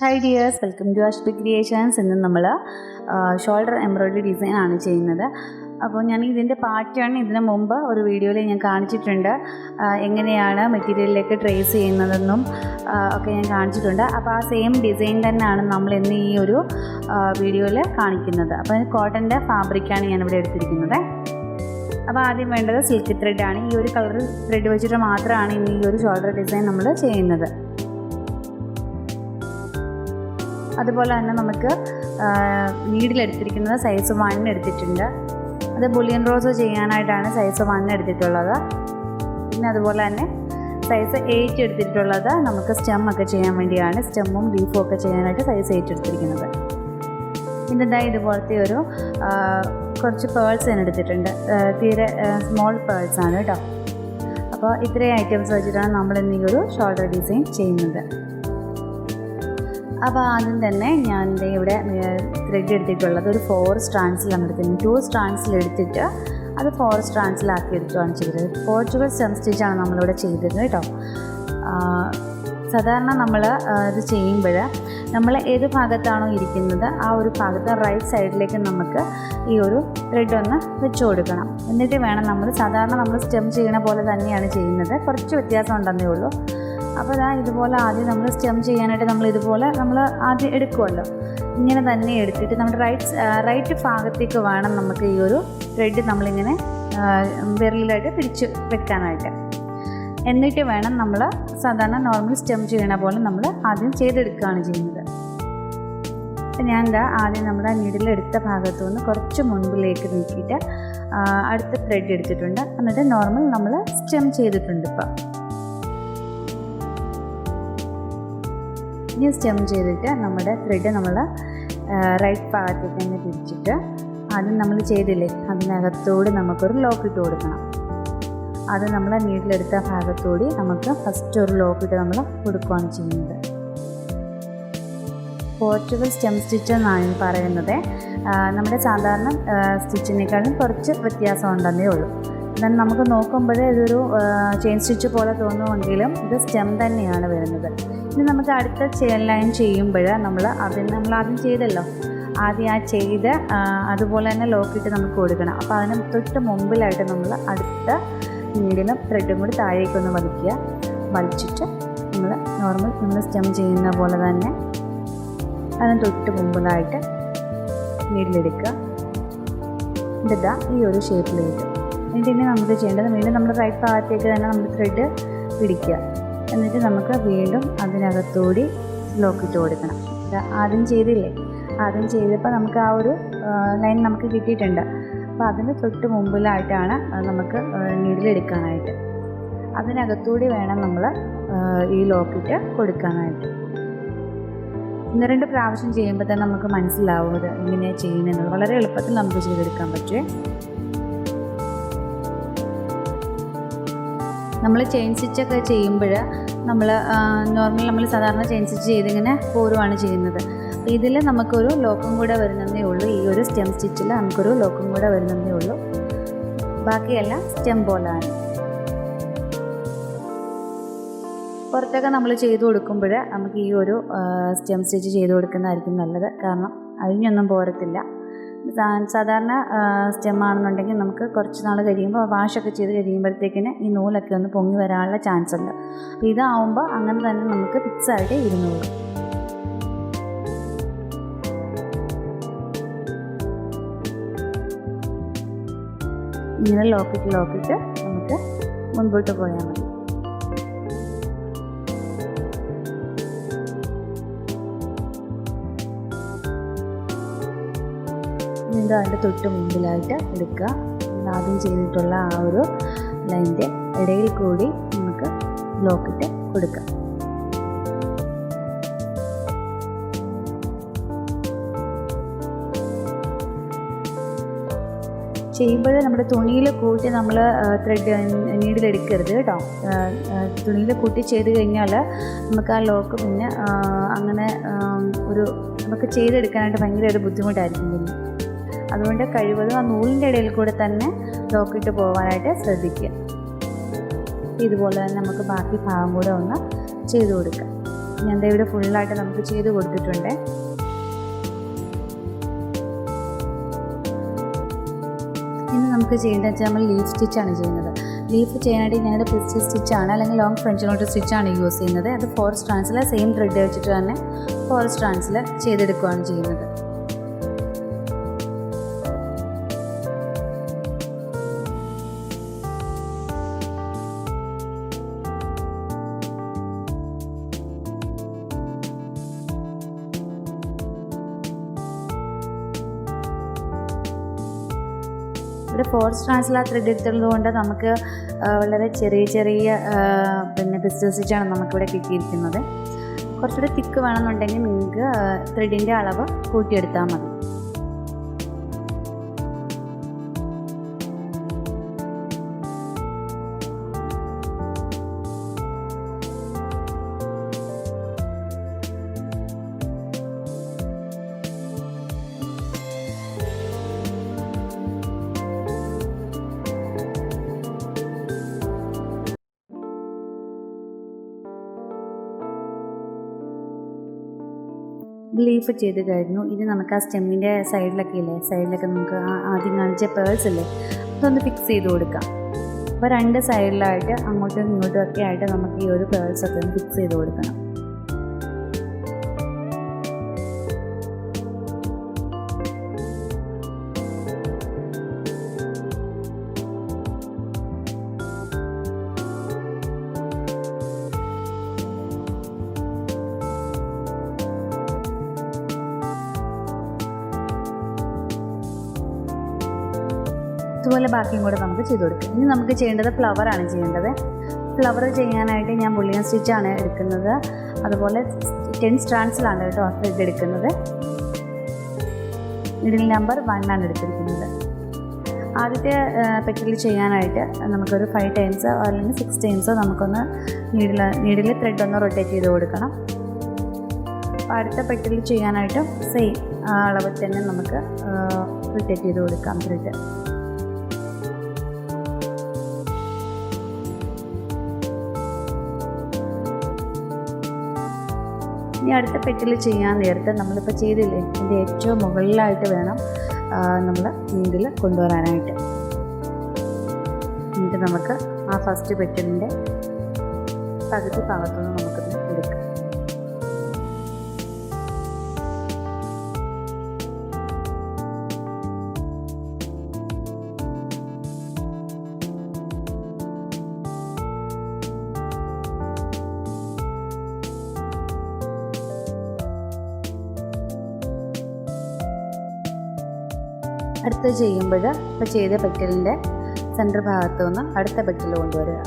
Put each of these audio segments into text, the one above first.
Hi dears, welcome to Ashbi Creations. In the shoulder embroidery design ചെയ്യുന്നത്. അപ്പോൾ ഞാൻ ഇതിന്റെ പാറ്റേൺ ഇതിനു മുമ്പ് ഒരു വീഡിയോയിൽ ഞാൻ കാണിച്ചിട്ടുണ്ട്. എങ്ങനെയാണ് മെറ്റീരിയലിലേക്ക് ട്രേസ് ചെയ്യുന്നതെന്നും ഒക്കെ ഞാൻ കാണിച്ചിട്ടുണ്ട്. അപ്പോൾ ആ സെയിം ഡിസൈൻ തന്നെയാണ് നമ്മൾ ഇന്ന് ഈ ഒരു വീഡിയോയിൽ കാണിക്കുന്നത്. അപ്പോൾ കോട്ടന്റെ ഫാബ്രിക് ആണ് ഞാൻ ഇവിടെ എടുത്തിരിക്കുന്നത്. അപ്പോൾ ആദ്യം വേണ്ടത് സിൽക്ക് ത്രെഡ് ആണ്. ഈ ഒരു കളർ ത്രെഡ് വെച്ചിട്ട് മാത്രമാണ് ഇന്ന് ഈ ഒരു ഷോൾഡർ ഡിസൈൻ നമ്മൾ ചെയ്യുന്നത്. അതുപോലെ തന്നെ നമുക്ക് നീഡിൽ എടുത്തിരിക്കുന്നത് സൈസ് 1 എടുത്തിട്ടുണ്ട്. അത് ബുള്ളിയൻ റോസ് ചെയ്യാനായിട്ടാണ് സൈസ് 1 എടുത്തിട്ടുള്ളത്. പിന്നെ അതുപോലെ തന്നെ സൈസ് 8 എടുത്തിട്ടുള്ളത് നമുക്ക് സ്റ്റെം ഒക്കെ ചെയ്യാൻ വേണ്ടിയാണ്. സ്റ്റെമ്മും ലീഫും ഒക്കെ ചെയ്യാനായിട്ട് സൈസ് 8 എടുത്തിരിക്കുന്നത്. പിന്നെ ഇതുപോലത്തെ ഒരു കുറച്ച് പേൾസ് ഞാൻ എടുത്തിട്ടുണ്ട്. തീരെ സ്മോൾ പേൾസ് ആണ് കേട്ടോ. അപ്പോൾ ഇത്രയും ഐറ്റംസ് വെച്ചിട്ടാണ് നമ്മൾ ഇന്ന് ഈ ഒരു ഷോൾഡർ ഡിസൈൻ ചെയ്യുന്നത്. അപ്പോൾ ആദ്യം തന്നെ ഞാൻ ഇവിടെ ത്രെഡ് എടുത്തിട്ടുള്ളത് ഒരു 4 സ്ട്രാൻഡ്സിലാണ് എടുത്തിട്ടുണ്ട്. 2 സ്ട്രാൻഡ്സിൽ എടുത്തിട്ട് അത് 4 സ്ട്രാൻഡ്സിലാക്കി എടുക്കുകയാണ് ചെയ്തത്. പോർച്ചുഗൽ സ്റ്റെം സ്റ്റിച്ചാണ് നമ്മളിവിടെ ചെയ്തത് കേട്ടോ. സാധാരണ നമ്മൾ ഇത് ചെയ്യുമ്പോൾ നമ്മൾ ഏത് ഭാഗത്താണോ ഇരിക്കുന്നത് ആ ഒരു ഭാഗത്ത് റൈറ്റ് സൈഡിലേക്ക് നമുക്ക് ഈ ഒരു ത്രെഡ് ഒന്ന് വെച്ച് കൊടുക്കണം. എന്നിട്ട് വേണം നമ്മൾ സാധാരണ നമ്മൾ സ്റ്റെം ചെയ്യുന്ന പോലെ തന്നെയാണ് ചെയ്യുന്നത്. കുറച്ച് വ്യത്യാസം ഉണ്ടെന്നേ ഉള്ളൂ. അപ്പോൾ ഇതുപോലെ ആദ്യം നമ്മൾ സ്റ്റെം ചെയ്യാനായിട്ട് നമ്മൾ ഇതുപോലെ നമ്മൾ ആദ്യം എടുക്കുമല്ലോ. ഇങ്ങനെ തന്നെ എടുത്തിട്ട് നമ്മുടെ റൈറ്റ് ഭാഗത്തേക്ക് വേണം നമുക്ക് ഈ ഒരു ത്രെഡ് നമ്മളിങ്ങനെ വിരലിലായിട്ട് പിടിച്ച് വെക്കാനായിട്ട്. എന്നിട്ട് വേണം നമ്മൾ സാധാരണ നോർമൽ സ്റ്റെം ചെയ്യണ പോലെ നമ്മൾ ആദ്യം ചെയ്തെടുക്കുകയാണ് ചെയ്യുന്നത്. അപ്പം ഞാൻ ആദ്യം നമ്മുടെ നീഡിലെടുത്ത ഭാഗത്തുനിന്ന് കുറച്ച് മുൻപിലേക്ക് നീക്കിയിട്ട് അടുത്ത ത്രെഡ് എടുത്തിട്ടുണ്ട്. എന്നിട്ട് നോർമൽ നമ്മൾ സ്റ്റെം ചെയ്തിട്ടുണ്ട്. ഇപ്പം ഇനി സ്റ്റെം ചെയ്തിട്ട് നമ്മുടെ ത്രെഡ് നമ്മൾ റൈറ്റ് ഭാഗത്തേക്ക് തന്നെ തിരിച്ചിട്ട് ആദ്യം നമ്മൾ ചെയ്തില്ലേ അതിനകത്തോട് നമുക്കൊരു ലോക്ക് ഇട്ട് കൊടുക്കണം. അത് നമ്മൾ നീഡിലെടുത്ത ഭാഗത്തോടി നമുക്ക് ഫസ്റ്റ് ഒരു ലോക്ക് ഇട്ട് നമ്മൾ കൊടുക്കുകയാണ് ചെയ്യുന്നത്. പോർച്ചുഗൽ സ്റ്റെം സ്റ്റിച്ച് എന്നാണ് പറയുന്നത്. നമ്മുടെ സാധാരണ സ്റ്റിച്ചിനേക്കാളും കുറച്ച് വ്യത്യാസം ഉണ്ടെന്നേ ഉള്ളൂ. എന്നാൽ നമുക്ക് നോക്കുമ്പോൾ ഇതൊരു ചെയിൻ സ്റ്റിച്ച് പോലെ തോന്നുമെങ്കിലും ഇത് സ്റ്റെം തന്നെയാണ് വരുന്നത്. ഇനി നമുക്ക് അടുത്ത ചെയിൻ ലൈൻ ചെയ്യുമ്പോൾ നമ്മൾ ആദ്യം ചെയ്തല്ലോ, ആദ്യം ആ ചെയ്ത് അതുപോലെ തന്നെ ലോക്കിട്ട് നമുക്ക് കൊടുക്കണം. അപ്പോൾ അതിന് തൊട്ട് മുമ്പിലായിട്ട് നമ്മൾ അടുത്ത നീഡിലും ത്രെഡും കൂടി താഴേക്കൊന്ന് വലിച്ചിട്ട് നമ്മൾ നോർമൽ നമ്മൾ സ്റ്റെം ചെയ്യുന്ന പോലെ തന്നെ അതിന് തൊട്ട് മുമ്പിലായിട്ട് നീഡിലെടുക്കുക. ഇതാ ഈ ഒരു ഷേപ്പിൽ കിട്ടും. എന്നിട്ട് ഇനി നമുക്ക് ചെയ്യേണ്ടത് വീണ്ടും നമ്മൾ റൈറ്റ് ഭാഗത്തേക്ക് തന്നെ നമ്മൾ ത്രെഡ് പിടിക്കുക. എന്നിട്ട് നമുക്ക് വീണ്ടും അതിനകത്തോടി ലോക്കിട്ട് കൊടുക്കണം. ആദ്യം ചെയ്തില്ലേ, ആദ്യം ചെയ്തപ്പോൾ നമുക്ക് ആ ഒരു ലൈൻ നമുക്ക് കിട്ടിയിട്ടുണ്ട്. അപ്പോൾ അതിന് തൊട്ട് മുമ്പിലായിട്ടാണ് നമുക്ക് നീഡിലെടുക്കാനായിട്ട്. അതിനകത്തൂടി വേണം നമ്മൾ ഈ ലോക്കിട്ട് കൊടുക്കാനായിട്ട്. 1-2 പ്രാവശ്യം ചെയ്യുമ്പോൾ തന്നെ നമുക്ക് മനസ്സിലാവും ഇത് എങ്ങനെയാണ് ചെയ്യുന്നത്. വളരെ എളുപ്പത്തിൽ നമുക്ക് ചെയ്തെടുക്കാൻ പറ്റുമേ. നമ്മൾ ചെയിൻ സ്റ്റിച്ചൊക്കെ ചെയ്യുമ്പോൾ നമ്മൾ നോർമൽ നമ്മൾ സാധാരണ ചെയിൻ സ്റ്റിച്ച് ചെയ്തിങ്ങനെ പോരുവാണ് ചെയ്യുന്നത്. ഇതിൽ നമുക്കൊരു ലോക്കും കൂടെ വരുന്നതേ ഉള്ളൂ. ഈ ഒരു സ്റ്റെം സ്റ്റിച്ചിൽ നമുക്കൊരു ലോക്കും കൂടെ വരുന്നതേ ഉള്ളൂ. ബാക്കിയെല്ലാം സ്റ്റെം പോലാണ്. പുറത്തൊക്കെ നമ്മൾ ചെയ്ത് കൊടുക്കുമ്പോൾ നമുക്ക് ഈ ഒരു സ്റ്റെം സ്റ്റിച്ച് ചെയ്ത് കൊടുക്കുന്നതായിരിക്കും നല്ലത്. കാരണം അഴിഞ്ഞൊന്നും പോരത്തില്ല. സാധാരണ സ്റ്റെം ആണെന്നുണ്ടെങ്കിൽ നമുക്ക് കുറച്ച് നാൾ കഴിയുമ്പോൾ വാഷൊക്കെ ചെയ്ത് കഴിയുമ്പോഴത്തേക്കിന് ഈ നൂലൊക്കെ ഒന്ന് പൊങ്ങി വരാനുള്ള ചാൻസ് ഉണ്ട്. അപ്പോൾ ഇതാവുമ്പോൾ അങ്ങനെ തന്നെ നമുക്ക് ഫിക്സായിട്ട് ഇരുന്നോളും. ഇങ്ങനെ ലോക്കിട്ട് നമുക്ക് മുൻപോട്ട് പോയാൽ മതി. വീണ്ടും അതിൻ്റെ തൊട്ട് മുമ്പിലായിട്ട് എടുക്കുക. ആദ്യം ചെയ്തിട്ടുള്ള ആ ഒരു ലൈൻ്റെ ഇടയിൽ കൂടി നമുക്ക് ലോക്കിട്ട് കൊടുക്കാം. ചെയ്യുമ്പോൾ നമ്മുടെ തുണിയിൽ കൂട്ടി നമ്മൾ ത്രെഡ് നീഡിലെടുക്കരുത് കേട്ടോ. തുണിയിൽ കൂട്ടി ചെയ്ത് കഴിഞ്ഞാൽ നമുക്ക് ആ ലോക്ക് പിന്നെ അങ്ങനെ നമുക്ക് ചെയ്തെടുക്കാനായിട്ട് ഭയങ്കര ഒരു ബുദ്ധിമുട്ടായിരിക്കും. പിന്നെ അതുകൊണ്ട് കഴിവതും ആ നൂലിൻ്റെ ഇടയിൽ കൂടെ തന്നെ ലോക്കിട്ട് പോകാനായിട്ട് ശ്രദ്ധിക്കുക. ഇതുപോലെ തന്നെ നമുക്ക് ബാക്കി ഭാഗം കൂടെ ഒന്ന് ചെയ്ത് കൊടുക്കാം. ഞാൻ ഇവിടെ ഫുള്ളായിട്ട് നമുക്ക് ചെയ്ത് കൊടുത്തിട്ടുണ്ട്. ഇനി നമുക്ക് ചെയ്യേണ്ടത് വെച്ചാൽ നമ്മൾ ലീഫ് സ്റ്റിച്ചാണ് ചെയ്യുന്നത്. ലീഫ് ചെയ്യാനായിട്ട് ഞാനിവിടെ പ്രിസ്റ്റ് സ്റ്റിച്ചാണ് അല്ലെങ്കിൽ ലോങ് ഫ്രഞ്ച് നോട്ട് സ്റ്റിച്ചാണ് യൂസ് ചെയ്യുന്നത്. അത് 4 സ്ട്രാൻഡ്സിൽ സെയിം ത്രെഡ് വെച്ചിട്ട് തന്നെ 4 സ്ട്രാൻഡ്സിൽ ചെയ്തെടുക്കുകയാണ് ചെയ്യുന്നത്. ഇവിടെ 4 സ്ട്രാൻഡ്സിൽ ആ ത്രെഡ് എടുത്തുള്ളതുകൊണ്ട് നമുക്ക് വളരെ ചെറിയ പിന്നെ പിസ്റ്റൽ സ്റ്റിച്ചാണ് നമുക്കിവിടെ കിട്ടിയിരിക്കുന്നത്. കുറച്ചുകൂടി തിക്ക് വേണമെന്നുണ്ടെങ്കിൽ നിങ്ങൾക്ക് ത്രെഡിൻ്റെ അളവ് കൂട്ടിയെടുത്താൽ മതി. ലീഫ് ചെയ്ത് കഴിഞ്ഞു. ഇനി നമുക്ക് ആ സ്റ്റെമ്മിൻ്റെ സൈഡിലൊക്കെ നമുക്ക് ആദ്യം കാണിച്ച പേൾസ് ഇല്ലേ, അതൊന്ന് ഫിക്സ് ചെയ്ത് കൊടുക്കാം. അപ്പോൾ 2 സൈഡിലായിട്ട് അങ്ങോട്ടും ഇങ്ങോട്ടും ഒക്കെ ആയിട്ട് നമുക്ക് ഈ ഒരു പേൾസൊക്കെ ഒന്ന് ഫിക്സ് ചെയ്ത് കൊടുക്കണം. ഇതുപോലെ ബാക്കിയും കൂടെ നമുക്ക് ചെയ്ത് കൊടുക്കാം. ഇനി നമുക്ക് ചെയ്യേണ്ടത് ഫ്ലവറാണ് ചെയ്യേണ്ടത്. ഫ്ലവർ ചെയ്യാനായിട്ട് ഞാൻ ബുള്ളിയൻ സ്റ്റിച്ചാണ് എടുക്കുന്നത്. അതുപോലെ 10 സ്ട്രാൻഡ്സിലാണ് കേട്ടോ ത്രെഡ് എടുക്കുന്നത്. ഇതിൽ നമ്പർ 1 ആണ് എടുത്തിരിക്കുന്നത്. ആദ്യത്തെ പെറ്റൽ ചെയ്യാനായിട്ട് നമുക്കൊരു 5 ടൈംസോ അല്ലെങ്കിൽ 6 ടൈംസോ നമുക്കൊന്ന് നീഡിൽ ത്രെഡ് ഒന്ന് റൊട്ടേറ്റ് ചെയ്ത് കൊടുക്കണം. അപ്പോൾ അടുത്ത പെറ്റൽ ചെയ്യാനായിട്ട് സെയിം അളവിൽ തന്നെ നമുക്ക് റൊട്ടേറ്റ് ചെയ്ത് കൊടുക്കാം ത്രെഡ്. ഇനി അടുത്ത പെറ്റിൽ ചെയ്യാൻ നേരത്തെ നമ്മളിപ്പോൾ ചെയ്തില്ലേ, അതിൻ്റെ ഏറ്റവും മുകളിലായിട്ട് വേണം നമ്മൾ നീഡിൽ കൊണ്ടുവരാനായിട്ട്. എന്നിട്ട് നമുക്ക് ആ ഫസ്റ്റ് പെറ്റലിൻ്റെ പകുതി ഭാഗത്തുനിന്ന് നമുക്കൊന്ന് എടുക്കാം. അടുത്ത് ചെയ്യുമ്പോൾ ഇപ്പോൾ ചെയ്ത പെറ്റലിൻ്റെ സെൻറ്റർ ഭാഗത്തു നിന്ന് അടുത്ത പെറ്റൽ കൊണ്ടുവരിക.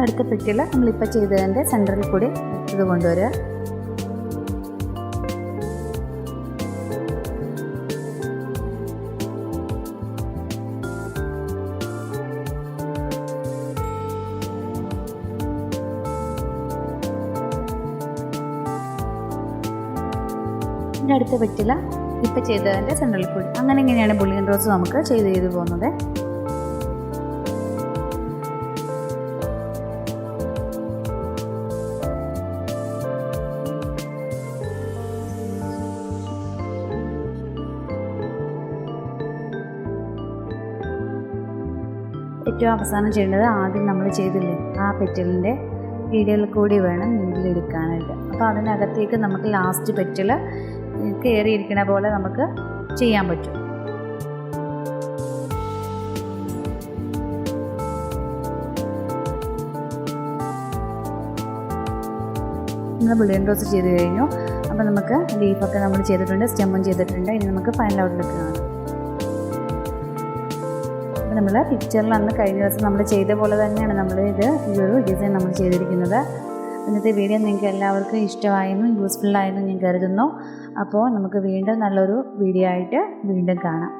അടുത്ത പെറ്റിൽ നമ്മളിപ്പോൾ ചെയ്തതിൻ്റെ സെൻറ്ററിൽ കൂടി ഇത് കൊണ്ടുവരിക. അടുത്ത പെറ്റിൽ ഇപ്പോൾ ചെയ്തതിൻ്റെ സെൻറ്ററിൽ കൂടി. അങ്ങനെ ഇങ്ങനെയാണ് ബുള്ളിയൻ റോസ് നമുക്ക് ചെയ്ത് പോകുന്നത്. ഏറ്റവും അവസാനം ചെയ്യേണ്ടത് ആദ്യം നമ്മൾ ചെയ്തില്ലേ ആ പെറ്റലിൻ്റെ ഇടയിൽ കൂടി വേണം നീഡിലെടുക്കാനായിട്ട്. അപ്പോൾ അതിനകത്തേക്ക് നമുക്ക് ലാസ്റ്റ് പെറ്റൽ കയറിയിരിക്കണ പോലെ നമുക്ക് ചെയ്യാൻ പറ്റും. നമ്മൾ ബുള്ളിയൻ റോസ് ചെയ്ത് കഴിഞ്ഞു. അപ്പോൾ നമുക്ക് ലീഫൊക്കെ നമ്മൾ ചെയ്തിട്ടുണ്ട്, സ്റ്റെമ്മും ചെയ്തിട്ടുണ്ട്. ഇനി നമുക്ക് ഫൈനൽ ഔട്ട്ലുക്ക് കാണാം. നമ്മൾ പിക്ചറിൽ അന്ന് കഴിഞ്ഞ ദിവസം നമ്മൾ ചെയ്ത പോലെ തന്നെയാണ് ഈ ഒരു ഡിസൈൻ നമ്മൾ ചെയ്തിരിക്കുന്നത്. ഇന്നത്തെ വീഡിയോ നിങ്ങൾക്ക് എല്ലാവർക്കും ഇഷ്ടമായെന്നും യൂസ്ഫുള്ളായെന്നും ഞാൻ കരുതുന്നു. അപ്പോൾ നമുക്ക് വീണ്ടും നല്ലൊരു വീഡിയോ ആയിട്ട് വീണ്ടും കാണാം.